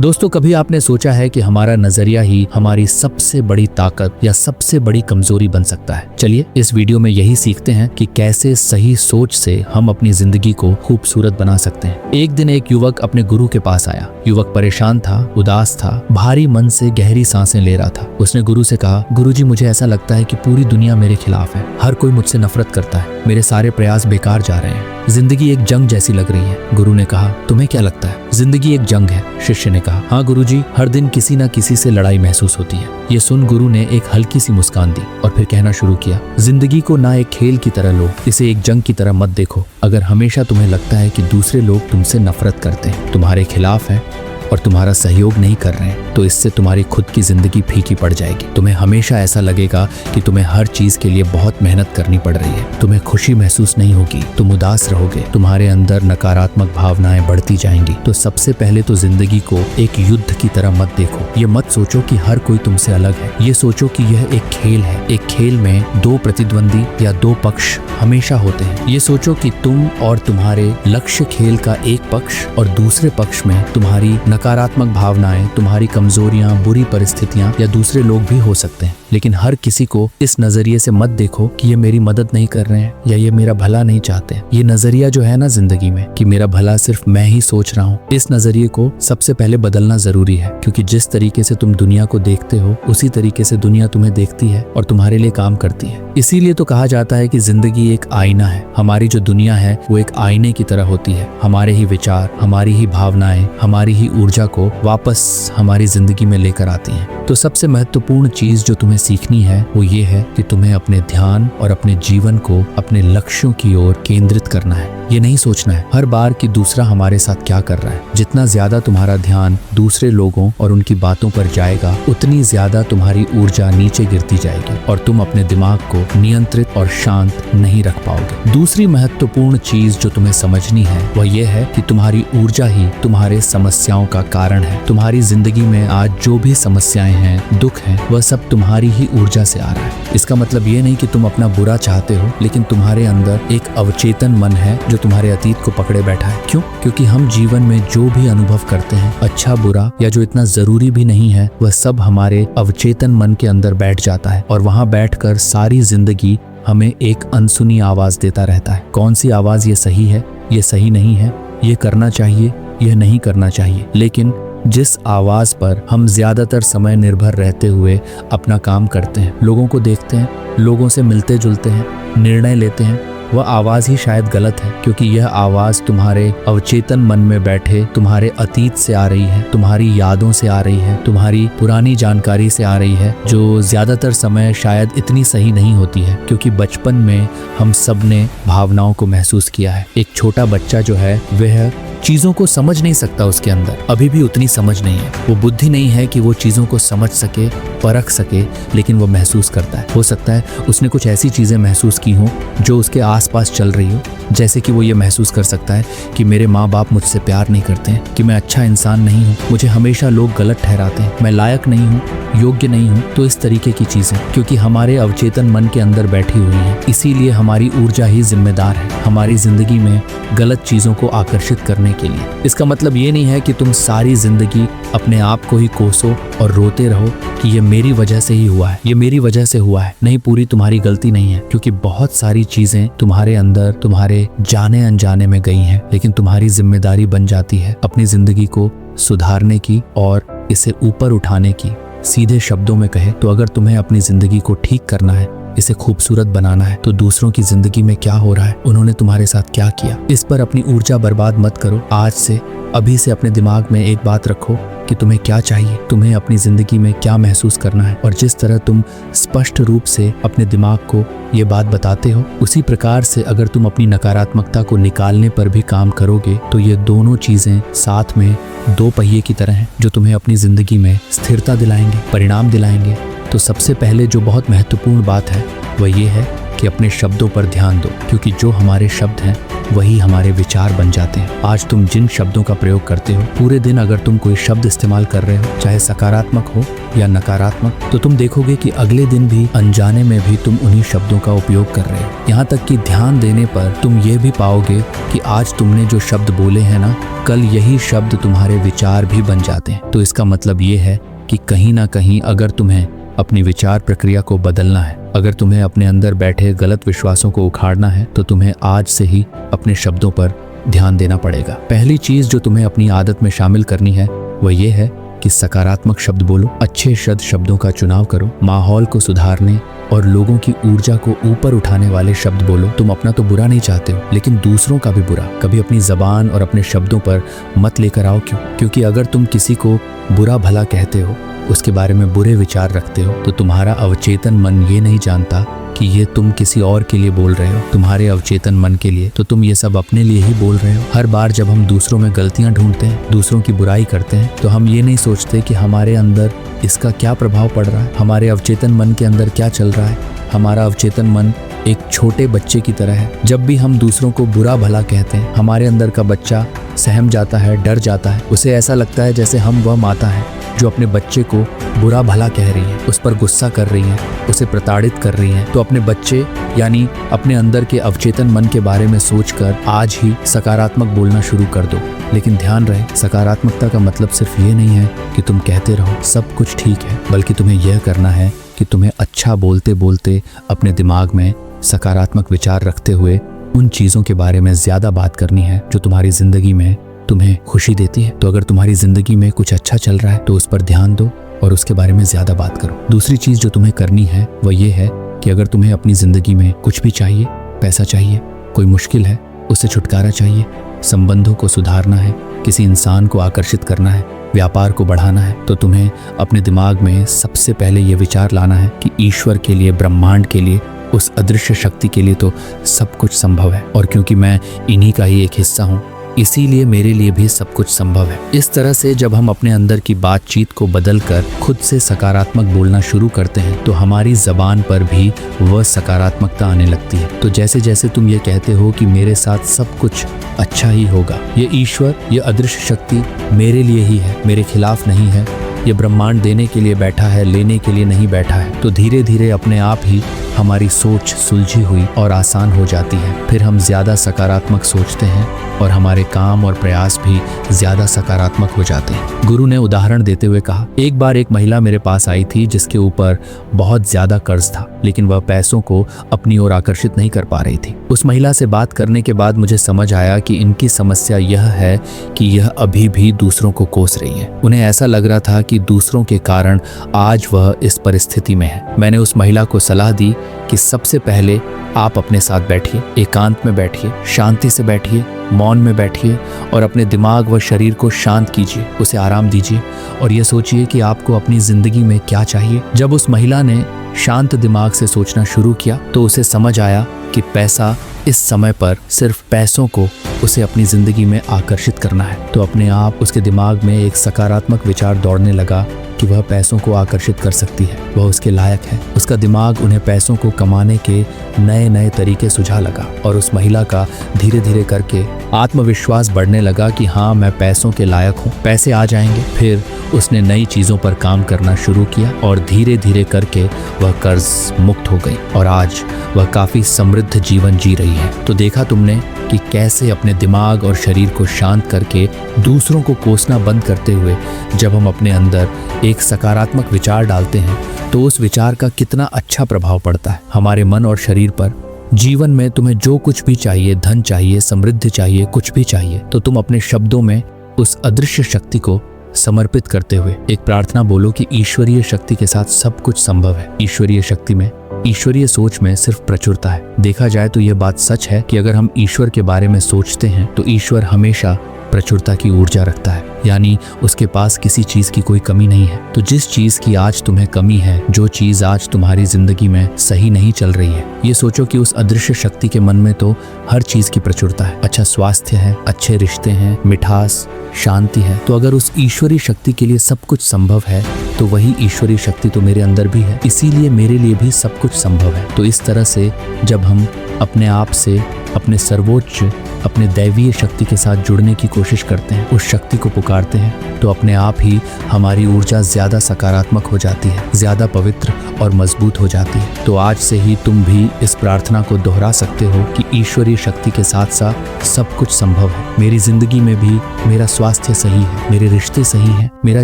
दोस्तों, कभी आपने सोचा है कि हमारा नजरिया ही हमारी सबसे बड़ी ताकत या सबसे बड़ी कमजोरी बन सकता है? चलिए इस वीडियो में यही सीखते हैं कि कैसे सही सोच से हम अपनी जिंदगी को खूबसूरत बना सकते हैं। एक दिन एक युवक अपने गुरु के पास आया। युवक परेशान था, उदास था, भारी मन से गहरी सांसें ले रहा था। उसने गुरु से कहा, गुरुजी, मुझे ऐसा लगता है कि पूरी दुनिया मेरे खिलाफ है। हर कोई मुझसे नफरत करता है। मेरे सारे प्रयास बेकार जा रहे हैं। जिंदगी एक जंग जैसी लग रही है। गुरु ने कहा, तुम्हें क्या लगता है? जिंदगी एक जंग है। शिष्य ने कहा, हाँ गुरुजी, हर दिन किसी न किसी से लड़ाई महसूस होती है। ये सुन गुरु ने एक हल्की सी मुस्कान दी और फिर कहना शुरू किया, जिंदगी को ना एक खेल की तरह लो, इसे एक जंग की तरह मत देखो। अगर हमेशा तुम्हें लगता है कि दूसरे लोग तुमसे नफरत करते हैं, तुम्हारे खिलाफ हैं और तुम्हारा सहयोग नहीं कर रहे हैं, तो इससे तुम्हारी खुद की जिंदगी फीकी पड़ जाएगी। तुम्हें हमेशा ऐसा लगेगा कि तुम्हें हर चीज के लिए बहुत मेहनत करनी पड़ रही है। तुम्हें खुशी महसूस नहीं होगी, तुम उदास रहोगे, तुम्हारे अंदर नकारात्मक भावनाएं बढ़ती जाएंगी। तो सबसे पहले तो जिंदगी को एक युद्ध की तरह मत देखो। ये मत सोचो कि हर कोई तुमसे अलग है। ये सोचो कि यह एक खेल है। एक खेल में दो प्रतिद्वंदी या दो पक्ष हमेशा होते हैं। ये सोचो कि तुम और तुम्हारे लक्ष्य खेल का एक पक्ष और दूसरे पक्ष में तुम्हारी नकारात्मक भावनाएं, तुम्हारी कमजोरियां, बुरी परिस्थितियां या दूसरे लोग भी हो सकते हैं। लेकिन हर किसी को इस नजरिए से मत देखो कि ये मेरी मदद नहीं कर रहे हैं या ये मेरा भला नहीं चाहते हैं। ये नजरिया जो है ना जिंदगी में कि मेरा भला सिर्फ मैं ही सोच रहा हूँ, इस नजरिए को सबसे पहले बदलना जरूरी है। क्योंकि जिस तरीके से तुम दुनिया को देखते हो, उसी तरीके से दुनिया तुम्हें देखती है और तुम्हारे लिए काम करती है। इसीलिए तो कहा जाता है कि जिंदगी एक आईना है। हमारी जो दुनिया है वो एक आईने की तरह होती है। हमारे ही विचार, हमारी ही भावनाएं, हमारी ही ऊर्जा को वापस हमारी जिंदगी में लेकर आती हैं। तो सबसे महत्वपूर्ण चीज जो तुम्हें सीखनी है वो ये है कि तुम्हें अपने ध्यान और अपने जीवन को अपने लक्ष्यों की ओर केंद्रित करना है। ये नहीं सोचना है हर बार कि दूसरा हमारे साथ क्या कर रहा है। जितना ज्यादा तुम्हारा ध्यान दूसरे लोगों और उनकी बातों पर जाएगा, उतनी ज्यादा तुम्हारी ऊर्जा नीचे गिरती जाएगी और तुम अपने दिमाग को नियंत्रित और शांत नहीं रख पाओगे। दूसरी महत्वपूर्ण चीज जो तुम्हें समझनी है वह यह है कि तुम्हारी ऊर्जा ही तुम्हारे समस्याओं का कारण है। तुम्हारी जिंदगी में आज जो भी समस्याएं हैं, दुख है, वह सब तुम्हारी ही ऊर्जा से आ रहा है। इसका मतलब ये नहीं कि तुम अपना बुरा चाहते हो, लेकिन तुम्हारे अंदर एक अवचेतन मन है जो तुम्हारे अतीत को पकड़े बैठा है। क्यों? क्योंकि हम जीवन में जो भी अनुभव करते हैं, अच्छा बुरा या जो इतना जरूरी भी नहीं है, वह सब हमारे अवचेतन मन के अंदर बैठ जाता है और वहां बैठकर सारी जिंदगी हमें एक अनसुनी आवाज देता रहता है। कौन सी आवाज? ये सही है, ये सही नहीं है, ये करना चाहिए, यह नहीं करना चाहिए। लेकिन जिस आवाज पर हम ज्यादातर समय निर्भर रहते हुए अपना काम करते हैं, लोगों को देखते हैं, लोगों से मिलते जुलते हैं, निर्णय लेते हैं, वह आवाज ही शायद गलत है। क्योंकि यह आवाज तुम्हारे अवचेतन मन में बैठे तुम्हारे अतीत से आ रही है, तुम्हारी यादों से आ रही है, तुम्हारी पुरानी जानकारी से आ रही है, जो ज्यादातर समय शायद इतनी सही नहीं होती है। क्योंकि बचपन में हम सब ने भावनाओं को महसूस किया है। एक छोटा बच्चा जो है वह चीजों को समझ नहीं सकता, उसके अंदर अभी भी उतनी समझ नहीं है, वो बुद्धि नहीं है कि वो चीजों को समझ सके, परख सके, लेकिन वो महसूस करता है। हो सकता है उसने कुछ ऐसी चीजें महसूस की हों जो उसके आसपास चल रही हो, जैसे कि वो ये महसूस कर सकता है कि मेरे माँ बाप मुझसे प्यार नहीं करते हैं, कि मैं अच्छा इंसान नहीं हूँ, मुझे हमेशा लोग गलत ठहराते हैं, मैं लायक नहीं हूँ, योग्य नहीं हूँ। तो इस तरीके की चीजें क्योंकि हमारे अवचेतन मन के अंदर बैठी हुई हैं, इसीलिए हमारी ऊर्जा ही जिम्मेदार है हमारी जिंदगी में गलत चीजों को आकर्षित करने के लिए। इसका मतलब ये नहीं है कि तुम सारी जिंदगी अपने आप को ही कोसो और रोते रहो कि ये मेरी वजह से ही हुआ है, ये मेरी वजह से हुआ है। नहीं, पूरी तुम्हारी गलती नहीं है। क्योंकि बहुत सारी चीजें तुम्हारे अंदर तुम्हारे जाने अनजाने में गई हैं, लेकिन तुम्हारी जिम्मेदारी बन जाती है अपनी जिंदगी को सुधारने की और इसे ऊपर उठाने की। सीधे शब्दों में कहे तो अगर तुम्हें अपनी जिंदगी को ठीक करना है, इसे खूबसूरत बनाना है, तो दूसरों की जिंदगी में क्या हो रहा है, उन्होंने तुम्हारे साथ क्या किया, इस पर अपनी ऊर्जा बर्बाद मत करो। आज से, अभी से अपने दिमाग में एक बात रखो कि तुम्हें क्या चाहिए, तुम्हें अपनी जिंदगी में क्या महसूस करना है। और जिस तरह तुम स्पष्ट रूप से अपने दिमाग को ये बात बताते हो, उसी प्रकार से अगर तुम अपनी नकारात्मकता को निकालने पर भी काम करोगे, तो ये दोनों चीजें साथ में दो पहिए की तरह हैं जो तुम्हें अपनी जिंदगी में स्थिरता दिलाएंगे, परिणाम दिलाएंगे। तो सबसे पहले जो बहुत महत्वपूर्ण बात है वह ये है कि अपने शब्दों पर ध्यान दो, क्योंकि जो हमारे शब्द हैं वही हमारे विचार बन जाते हैं। आज तुम जिन शब्दों का प्रयोग करते हो, पूरे दिन अगर तुम कोई शब्द इस्तेमाल कर रहे हो, चाहे सकारात्मक हो या नकारात्मक, तो तुम देखोगे कि अगले दिन भी अनजाने में भी तुम उन्हीं शब्दों का उपयोग कर रहे हो। यहाँ तक कि ध्यान देने पर तुम ये भी पाओगे कि आज तुमने जो शब्द बोले हैं ना, कल यही शब्द तुम्हारे विचार भी बन जाते हैं। तो इसका मतलब ये है कि कहीं ना कहीं अगर तुम्हें अपनी विचार प्रक्रिया को बदलना है, अगर तुम्हें अपने अंदर बैठे गलत विश्वासों को उखाड़ना है, तो तुम्हें आज से ही अपने शब्दों पर ध्यान देना पड़ेगा। पहली चीज जो तुम्हें अपनी आदत में शामिल करनी है वह ये है कि सकारात्मक शब्द बोलो, अच्छे शब्दों का चुनाव करो, माहौल को सुधारने और लोगों की ऊर्जा को ऊपर उठाने वाले शब्द बोलो। तुम अपना तो बुरा नहीं चाहते हो, लेकिन दूसरों का भी बुरा कभी अपनी जबान और अपने शब्दों पर मत लेकर आओ। क्यों? क्योंकि अगर तुम किसी को बुरा भला कहते हो, उसके बारे में बुरे विचार रखते हो, तो तुम्हारा अवचेतन मन ये नहीं जानता कि ये तुम किसी और के लिए बोल रहे हो, तुम्हारे अवचेतन मन के लिए। तो तुम ये सब अपने लिए ही बोल रहे हो। हर बार जब हम दूसरों में गलतियां ढूंढते हैं, दूसरों की बुराई करते हैं, तो हम ये नहीं सोचते कि हमारे अंदर इसका क्या प्रभाव पड़ रहा है, हमारे अवचेतन मन के अंदर क्या चल रहा है। हमारा अवचेतन मन एक छोटे बच्चे की तरह है। जब भी हम दूसरों को बुरा भला कहते हैं, हमारे अंदर का बच्चा सहम जाता है, डर जाता है। उसे ऐसा लगता है जैसे हम वह माता है जो अपने बच्चे को बुरा भला कह रही है, उस पर गुस्सा कर रही है, उसे प्रताड़ित कर रही है। तो अपने बच्चे यानी अपने अंदर के अवचेतन मन के बारे में सोचकर आज ही सकारात्मक बोलना शुरू कर दो। लेकिन ध्यान रहे, सकारात्मकता का मतलब सिर्फ ये नहीं है कि तुम कहते रहो सब कुछ ठीक है, बल्कि तुम्हें यह करना है कि तुम्हें अच्छा बोलते बोलते अपने दिमाग में सकारात्मक विचार रखते हुए उन चीजों के बारे में ज्यादा बात करनी है जो तुम्हारी जिंदगी में तुम्हें खुशी देती है। तो अगर तुम्हारी जिंदगी में कुछ अच्छा चल रहा है तो उस पर ध्यान दो और उसके बारे में ज्यादा बात करो। दूसरी चीज जो तुम्हें करनी है वह ये है कि अगर तुम्हें अपनी जिंदगी में कुछ भी चाहिए, पैसा चाहिए, कोई मुश्किल है, उससे छुटकारा चाहिए, संबंधों को सुधारना है, किसी इंसान को आकर्षित करना है, व्यापार को बढ़ाना है, तो तुम्हें अपने दिमाग में सबसे पहले ये विचार लाना है कि ईश्वर के लिए, ब्रह्मांड के लिए, उस अदृश्य शक्ति के लिए तो सब कुछ संभव है। और क्योंकि मैं इन्हीं का ही एक हिस्सा हूँ, इसीलिए मेरे लिए भी सब कुछ संभव है। इस तरह से जब हम अपने अंदर की बातचीत को बदलकर खुद से सकारात्मक बोलना शुरू करते हैं, तो हमारी जबान पर भी वह सकारात्मकता आने लगती है। तो जैसे जैसे तुम ये कहते हो कि मेरे साथ सब कुछ अच्छा ही होगा, ये ईश्वर, ये अदृश्य शक्ति मेरे लिए ही है, मेरे खिलाफ नहीं है, ये ब्रह्मांड देने के लिए बैठा है, लेने के लिए नहीं बैठा है, तो धीरे धीरे अपने आप ही हमारी सोच सुलझी हुई और आसान हो जाती है। फिर हम ज्यादा सकारात्मक सोचते हैं और हमारे काम और प्रयास भी ज्यादा सकारात्मक हो जाते हैं। गुरु ने उदाहरण देते हुए कहा, एक बार एक महिला मेरे पास आई थी जिसके ऊपर बहुत ज्यादा कर्ज था, लेकिन वह पैसों को अपनी ओर आकर्षित नहीं कर पा रही थी। उस महिला से बात करने के बाद मुझे समझ आया कि इनकी समस्या यह है कि यह अभी भी दूसरों को कोस रही है। उन्हें ऐसा लग रहा था कि दूसरों के कारण आज वह इस परिस्थिति में है। मैंने उस महिला को सलाह दी कि सबसे पहले आप अपने साथ बैठिए, एकांत में बैठिए, शांति से बैठिए, मौन में बैठिए और अपने दिमाग व शरीर को शांत कीजिए, उसे आराम दीजिए और ये सोचिए कि आपको अपनी जिंदगी में क्या चाहिए। जब उस महिला ने शांत दिमाग से सोचना शुरू किया तो उसे समझ आया कि पैसा इस समय पर सिर्फ पैसों को उसे अपनी जिंदगी में आकर्षित करना है। तो अपने आप उसके दिमाग में एक सकारात्मक विचार दौड़ने लगा कि वह पैसों को आकर्षित कर सकती है, वह उसके लायक है। उसका दिमाग उन्हें पैसों को कमाने के नए नए तरीके सुझा लगा और उस महिला का धीरे धीरे करके आत्मविश्वास बढ़ने लगा कि हाँ, मैं पैसों के लायक हूँ, पैसे आ जाएंगे। फिर उसने नई चीजों पर काम करना शुरू किया और धीरे धीरे करके वह कर्ज मुक्त हो गई और आज वह काफी समृद्ध जीवन जी रही है। तो देखा तुमने कि कैसे अपने दिमाग और शरीर को शांत करके दूसरों को कोसना बंद करते हुए जब हम अपने अंदर एक सकारात्मक विचार डालते हैं तो उस विचार का कितना अच्छा प्रभाव पड़ता है हमारे मन और शरीर पर। जीवन में तुम्हें जो कुछ भी चाहिए, धन चाहिए, समृद्धि चाहिए, कुछ भी चाहिए, तो तुम अपने शब्दों में उस अदृश्य शक्ति को समर्पित करते हुए एक प्रार्थना बोलो कि ईश्वरीय शक्ति के साथ सब कुछ संभव है। ईश्वरीय शक्ति में, ईश्वरीय सोच में सिर्फ प्रचुरता है। देखा जाए तो यह बात सच है कि अगर हम ईश्वर के बारे में सोचते हैं तो ईश्वर हमेशा प्रचुरता की ऊर्जा रखता है। यानी उसके पास किसी चीज की कोई कमी नहीं है। तो जिस चीज की आज तुम्हें कमी है, जो चीज आज तुम्हारी जिंदगी में सही नहीं चल रही है, ये सोचो कि उस अदृश्य शक्ति के मन में तो हर चीज की प्रचुरता है। अच्छा स्वास्थ्य है, अच्छे रिश्ते हैं, मिठास, शांति है। तो अगर उस ईश्वरीय शक्ति के लिए सब कुछ संभव है तो वही ईश्वरीय शक्ति तो मेरे अंदर भी है, इसीलिए मेरे लिए भी सब कुछ संभव है। तो इस तरह से जब हम अपने आप से अपने सर्वोच्च, अपने दैवीय शक्ति के साथ जुड़ने की कोशिश करते हैं, उस शक्ति को पुकारते हैं, तो अपने आप ही हमारी ऊर्जा ज्यादा सकारात्मक हो जाती है, ज्यादा पवित्र और मजबूत हो जाती है। तो आज से ही तुम भी इस प्रार्थना को दोहरा सकते हो कि ईश्वरीय शक्ति के साथ साथ सब कुछ संभव है। मेरी जिंदगी में भी मेरा स्वास्थ्य सही है, मेरे रिश्ते सही हैं, मेरा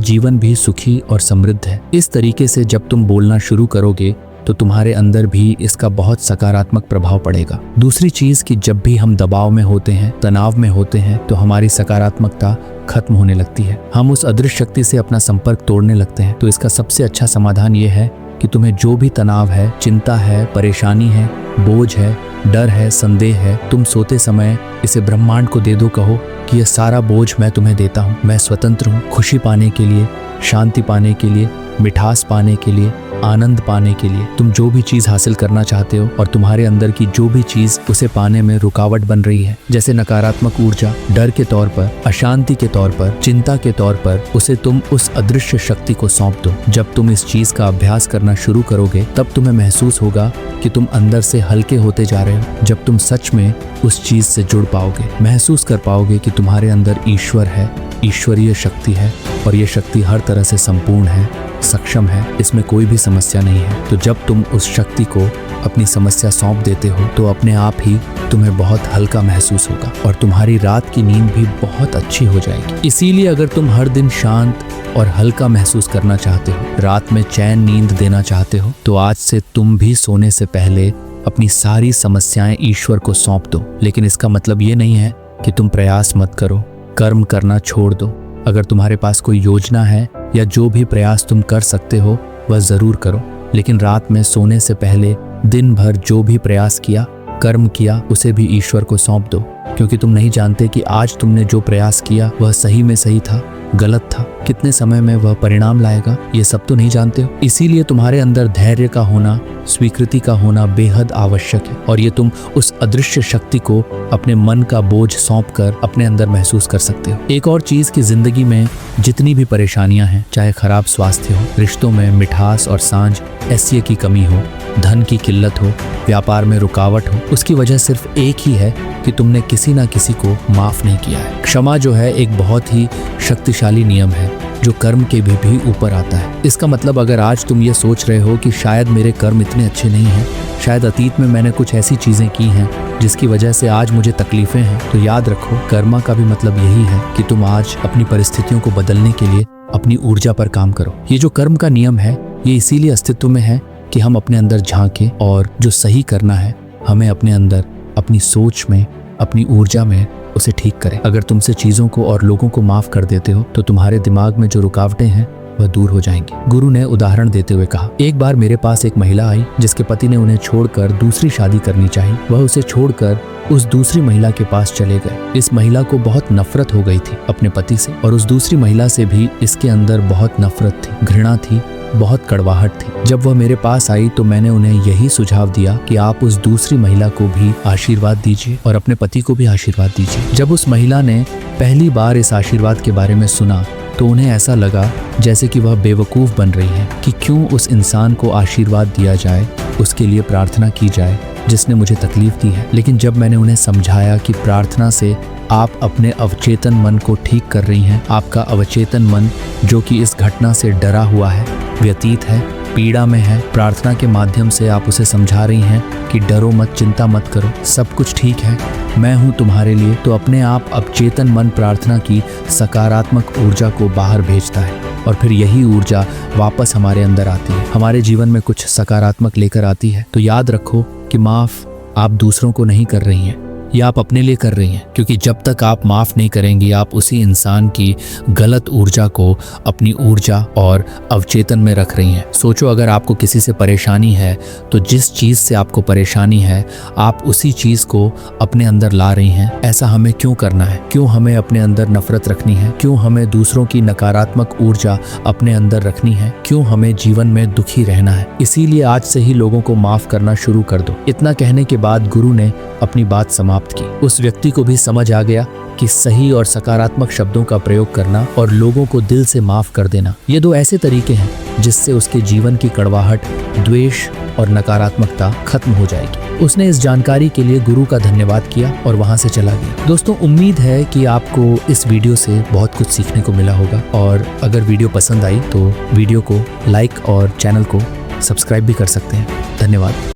जीवन भी सुखी और समृद्ध है। इस तरीके से जब तुम बोलना शुरू करोगे तो तुम्हारे अंदर भी इसका बहुत सकारात्मक प्रभाव पड़ेगा। दूसरी चीज कि जब भी हम दबाव में होते हैं, तनाव में होते हैं, तो हमारी सकारात्मकता खत्म होने लगती है। हम उस अदृश्य शक्ति से अपना संपर्क तोड़ने लगते हैं। तो इसका सबसे अच्छा समाधान ये है कि तुम्हें जो भी तनाव है, चिंता है, परेशानी है, बोझ है, डर है, संदेह है, तुम सोते समय इसे ब्रह्मांड को दे दो। कहो कि यह सारा बोझ मैं तुम्हें देता हूँ। मैं स्वतंत्र हूँ, खुशी पाने के लिए, शांति पाने के लिए, मिठास पाने के लिए, आनंद पाने के लिए। तुम जो भी चीज हासिल करना चाहते हो और तुम्हारे अंदर की जो भी चीज उसे पाने में रुकावट बन रही है, जैसे नकारात्मक ऊर्जा, डर के तौर पर, अशांति के तौर पर, चिंता के तौर पर, उसे तुम उस अदृश्य शक्ति को सौंप दो। जब तुम इस चीज का अभ्यास करना शुरू करोगे तब तुम्हें महसूस होगा कि तुम अंदर से हल्के होते जा रहे हो। जब तुम सच में उस चीज से जुड़ पाओगे, महसूस कर पाओगे कि तुम्हारे अंदर ईश्वर है, ईश्वरीय शक्ति है और ये शक्ति हर तरह से संपूर्ण है, सक्षम है, इसमें कोई भी समस्या नहीं है। तो जब तुम उस शक्ति को अपनी समस्या सौंप देते हो तो अपने आप ही तुम्हें बहुत हल्का महसूस होगा और तुम्हारी रात की नींद भी बहुत अच्छी हो जाएगी। इसीलिए अगर तुम हर दिन शांत और हल्का महसूस करना चाहते हो, रात में चैन नींद देना चाहते हो, तो आज से तुम भी सोने से पहले अपनी सारी समस्याएं ईश्वर को सौंप दो। लेकिन इसका मतलब ये नहीं है कि तुम प्रयास मत करो, कर्म करना छोड़ दो। अगर तुम्हारे पास कोई योजना है या जो भी प्रयास तुम कर सकते हो वह जरूर करो, लेकिन रात में सोने से पहले दिन भर जो भी प्रयास किया, कर्म किया, उसे भी ईश्वर को सौंप दो। क्योंकि तुम नहीं जानते कि आज तुमने जो प्रयास किया वह सही में सही था, गलत था, कितने समय में वह परिणाम लाएगा, ये सब तो नहीं जानते हो। इसीलिए तुम्हारे अंदर धैर्य का होना, स्वीकृति का होना बेहद आवश्यक है और ये तुम उस अदृश्य शक्ति को अपने मन का बोझ सौंप कर अपने अंदर महसूस कर सकते हो। एक और चीज की जिंदगी में जितनी भी परेशानियां हैं, चाहे खराब स्वास्थ्य हो, रिश्तों में मिठास और सांझ, ऐसी की कमी हो, धन की किल्लत हो, व्यापार में रुकावट हो, उसकी वजह सिर्फ एक ही है कि तुमने किसी ना किसी को माफ नहीं किया है। क्षमा जो है एक बहुत ही शक्तिशाली नियम है जो कर्म के भी ऊपर आता है। इसका मतलब अगर आज तुम ये सोच रहे हो कि शायद मेरे कर्म इतने अच्छे नहीं हैं, शायद अतीत में मैंने कुछ ऐसी चीजें की हैं जिसकी वजह से आज मुझे तकलीफें हैं, तो याद रखो कर्मा का भी मतलब यही है कि तुम आज अपनी परिस्थितियों को बदलने के लिए अपनी ऊर्जा पर काम करो। ये जो कर्म का नियम है ये इसीलिए अस्तित्व में है कि हम अपने अंदर झांकें और जो सही करना है हमें अपने अंदर, अपनी सोच में, अपनी ऊर्जा में उसे ठीक करें। अगर तुमसे चीजों को और लोगों को माफ कर देते हो तो तुम्हारे दिमाग में जो रुकावटें हैं वह दूर हो जाएंगी। गुरु ने उदाहरण देते हुए कहा, एक बार मेरे पास एक महिला आई जिसके पति ने उन्हें छोड़कर दूसरी शादी करनी चाहिए। वह उसे छोड़कर उस दूसरी महिला के पास चले गए। इस महिला को बहुत नफरत हो गई थी अपने पति से और उस दूसरी महिला से भी इसके अंदर बहुत नफरत थी, घृणा थी, बहुत कड़वाहट थी। जब वह मेरे पास आई तो मैंने उन्हें यही सुझाव दिया कि आप उस दूसरी महिला को भी आशीर्वाद दीजिए और अपने पति को भी आशीर्वाद दीजिए। जब उस महिला ने पहली बार इस आशीर्वाद के बारे में सुना तो उन्हें ऐसा लगा जैसे कि वह बेवकूफ बन रही है कि क्यों उस इंसान को आशीर्वाद दिया जाए, उसके लिए प्रार्थना की जाए जिसने मुझे तकलीफ दी है। लेकिन जब मैंने उन्हें समझाया कि प्रार्थना से आप अपने अवचेतन मन को ठीक कर रही हैं, आपका अवचेतन मन जो कि इस घटना से डरा हुआ है, व्यतीत है, पीड़ा में है, प्रार्थना के माध्यम से आप उसे समझा रही हैं कि डरो मत, चिंता मत करो, सब कुछ ठीक है, मैं हूं तुम्हारे लिए, तो अपने आप अवचेतन मन प्रार्थना की सकारात्मक ऊर्जा को बाहर भेजता है और फिर यही ऊर्जा वापस हमारे अंदर आती है, हमारे जीवन में कुछ सकारात्मक लेकर आती है। तो याद रखो कि माफ आप दूसरों को नहीं कर रही हैं, ये आप अपने लिए कर रही हैं, क्योंकि जब तक आप माफ नहीं करेंगी आप उसी इंसान की गलत ऊर्जा को अपनी ऊर्जा और अवचेतन में रख रही हैं। सोचो, अगर आपको किसी से परेशानी है तो जिस चीज से आपको परेशानी है आप उसी चीज को अपने अंदर ला रही हैं। ऐसा हमें क्यों करना है? क्यों हमें अपने अंदर नफरत रखनी है? क्यों हमें दूसरों की नकारात्मक ऊर्जा अपने अंदर रखनी है? क्यों हमें जीवन में दुखी रहना है? इसीलिए आज से ही लोगों को माफ करना शुरू कर दो। इतना कहने के बाद गुरु ने अपनी बात समाप्त की। उस व्यक्ति को भी समझ आ गया कि सही और सकारात्मक शब्दों का प्रयोग करना और लोगों को दिल से माफ कर देना, ये दो ऐसे तरीके हैं जिससे उसके जीवन की कड़वाहट, द्वेष और नकारात्मकता खत्म हो जाएगी। उसने इस जानकारी के लिए गुरु का धन्यवाद किया और वहां से चला गया। दोस्तों, उम्मीद है कि आपको इस वीडियो से बहुत कुछ सीखने को मिला होगा, और अगर वीडियो पसंद आई तो वीडियो को लाइक और चैनल को सब्सक्राइब भी कर सकते हैं। धन्यवाद।